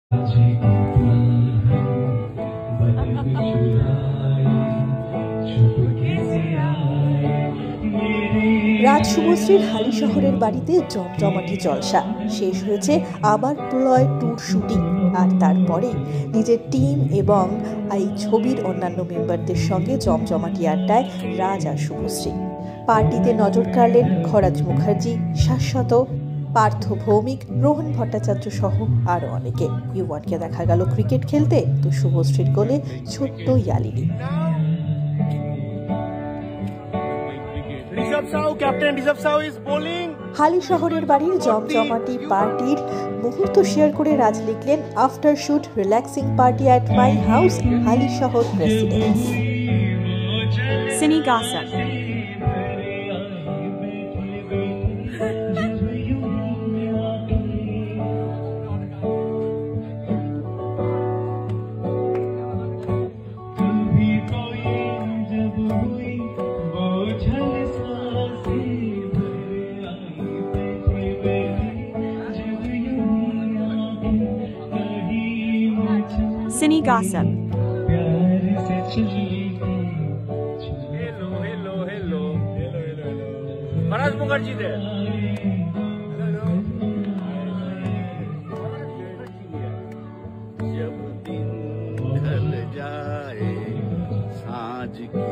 রাজ শুভশ্রীর হালি শহরের বাড়িতে জমজমাটি জলসা। শেষ হয়েছে আবার প্রলয় ট্যুর শুটিং, আর তারপরে নিজের টিম এবং এই ছবির অন্যান্য মেম্বারদের সঙ্গে জমজমাটি আড্ডায় রাজ আর শুভশ্রী। পার্টিতে নজর কাড়লেন খরাজ মুখার্জি, শাশ্বত, পার্থ ভৌমিক, রোহন ভট্টাচার্য সহ আরও অনেকে। ইউয়ানকে দেখা গেল ক্রিকেট খেলতে, তো শুভশ্রীর কোলে ছোট্ট ইয়ালিনী। হালি শহরের বাড়ির জমজমাটি পার্টির মুহূর্ত শেয়ার করে রাজ লিখলেন, after shoot relaxing party at my house, হালি শহর precedence. Cine Gossip. Cine Gossip. Hello. Kharaaj Mukherjee there. जब दिन ढल जाए साँझ की